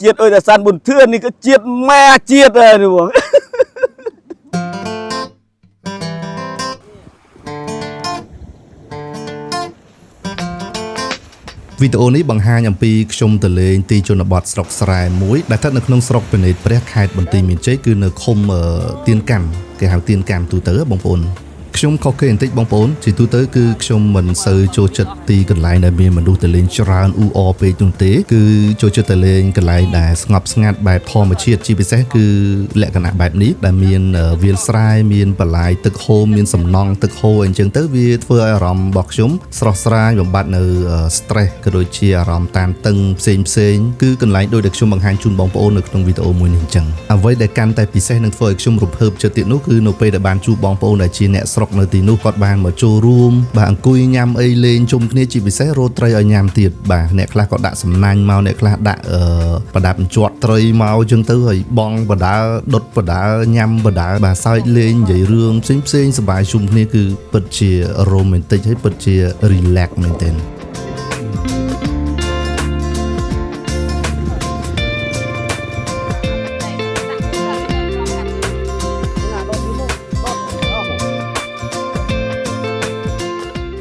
ជាតិអុយតែសានបុនធឿននេះក៏ជាតិម៉ែជាតិដែរនេះបងវីដេអូនេះបង្ហាញអំពីខ្ញុំទៅលេងទីជនបទស្រុកស្រែមួយដែលស្ថិតនៅក្នុងស្រុកពិនេតព្រះខេត្តបន្ទាយមានជ័យគឺនៅឃុំទៀនកម្មគេហៅទៀនកម្មទូទៅបងប្អូនខ្ញុំខុសគេបន្តិចបងប្អូនជាទូទៅគឺខ្ញុំមិនសូវចូលចិត្តទីកន្លែងដែលមានមនុស្សទៅលេងច្រើនអ៊ូអរពេកនោះទេគឺចូលចិត្តទៅលេងកន្លែងដែលស្ងប់ស្ងាត់បែបធម្មជាតិជាពិសេសគឺលក្ខណៈបែបនេះដែលមានវាលស្រែមានបន្លាយទឹកហូរមានសំណង់ទឹកហូរអីចឹងទៅវាធ្វើឲ្យអារម្មណ៍របស់ខ្ញុំស្រស់ស្រាយបំបត្តិនៅ stress ក៏ដូចជាអារម្មណ៍តានតឹងផ្សេងគឺកន្លែងដូចដែលខ្ញុំបង្ហាញជូនបងប្អូននៅក្នុងវីដេអូមួយនេះអញ្ចឹងអ្វីដែលកាន់តែពិសេសនឹងធ្វើឲ្យខ្ញុំរំភើបចិត្តទៀតនោះគឺនៅពេលដែលបានជួបបងប្អូនដែលជាអ្នកស្រុកនៅទីនោះគាត់បានមកចូលរួមបាទអង្គុយញ៉ាំអីលេងជុំគ្នាជាពិសេសរោត្រីឲ្យញ៉ាំទៀតបាទអ្នកខ្លះក៏ដាក់សំណាញ់មកអ្នកខ្លះដាក់ប្រដាប់ជាប់ត្រីមកអញ្ចឹងទៅហើយបងបដាដុតបដាញ៉ាំបដាបាទសើចលេងនិយាយរឿងផ្សេងសប្បាយជុំគ្នាគឺពិតជា romantic ហើយពិតជា relax មែនទែន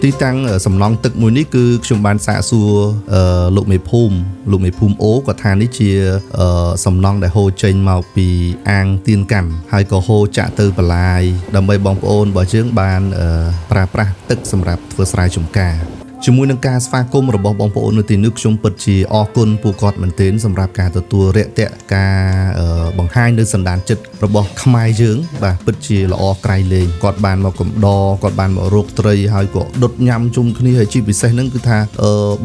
ទីតាំងសំណង់ទឹកមួយនេះគឺខ្ញុំបានសាកសួរលោកមេភូមិអូគាត់ថានេះជាសំណង់ដែលហូរចេញមកពីអាងទៀនកម្មហើយក៏ហូរចាក់ទៅបន្លាយដើម្បីបងប្អូនរបស់យើងបានប្រើប្រាស់ទឹកសម្រាប់ធ្វើស្រែចម្ការជាមួយនឹងការស្វាគមន៍របស់បងប្អូននៅទីនេះខ្ញុំពិតជាអរគុណពួកគាត់មែនទែនសម្រាប់ការទទួលរាក់ទាក់ការបង្ហាញនៅសន្តានចិត្តរបស់ខ្មែរយើងបាទពិតជាល្អក្រៃលែងគាត់បានមកកំដរគាត់បានមករកត្រីហើយក៏ដុតញ៉ាំជុំគ្នាហើយជាពិសេសហ្នឹងគឺថា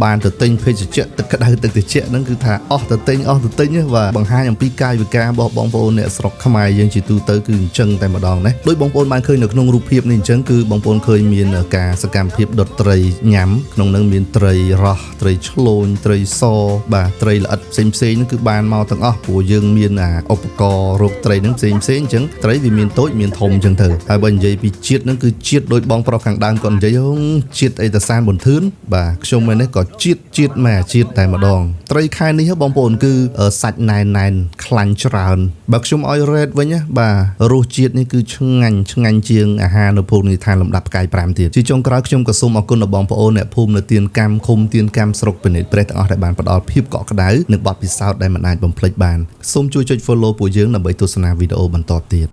បានទៅទិញភេសជ្ជៈទឹកក្តៅទឹកត្រជាក់ហ្នឹងគឺថាអស់ទៅទិញបាទបង្ហាញអំពីកាយវិការរបស់បងប្អូនអ្នកស្រុកខ្មែរយើងជាទូទៅគឺអញ្ចឹងតែម្ដងណាដោយបងប្អូនបានឃើញនៅក្នុងរូបភាពនេះអញ្ចឹងគឺបងប្អូនឃើញមានការសកម្មភាពដុតត្រីញ៉ាំក្នុងនឹងមានត្រីរ៉ស់ត្រីឆ្លូញត្រីសបាទត្រីល្អិតផ្សេងហ្នឹងគឺបានមកទាំងអស់ព្រោះយើងមានឧបករណ៍រកត្រីហ្នឹងផ្សេងអញ្ចឹងត្រីវាមានតូចមានធំអញ្ចឹងទៅហើយបើនិយាយពីជាតិហ្នឹងគឺជាតិដូចបងប្រុសខាងដើមគាត់និយាយជាតិអីតាសានប៊ុនធឿនបាទខ្ញុំឯនេះក៏ជាតិម៉ែជាតិតែម្ដងត្រីខែនេះបងប្អូនគឺសាច់ណែនខ្លាញ់ច្រើនបើខ្ញុំឲ្យ rate វិញណាបាទរសជាតិនេះគឺឆ្ងាញ់ជាងអាហារនៅភោជនីយដ្ឋានលំដាប់ផ្កាយ5ទៀតជាចុងក្រោយខ្ញុំក៏សូមអរគុណដល់បងប្អូនអ្នកភូមិនៅទៀនកម្មឃុំទៀនកម្មស្រុកពិនេតព្រះទាំងអស់ដែលបានផ្ដល់ភាពកក់ក្ដៅនិងបទពិសោធន៍ដែលមិនអាចបំភ្លេចបានសូមជួយចុច follow ពួកយើងដើម្បីទស្សនាវីដេអូបន្តទៀត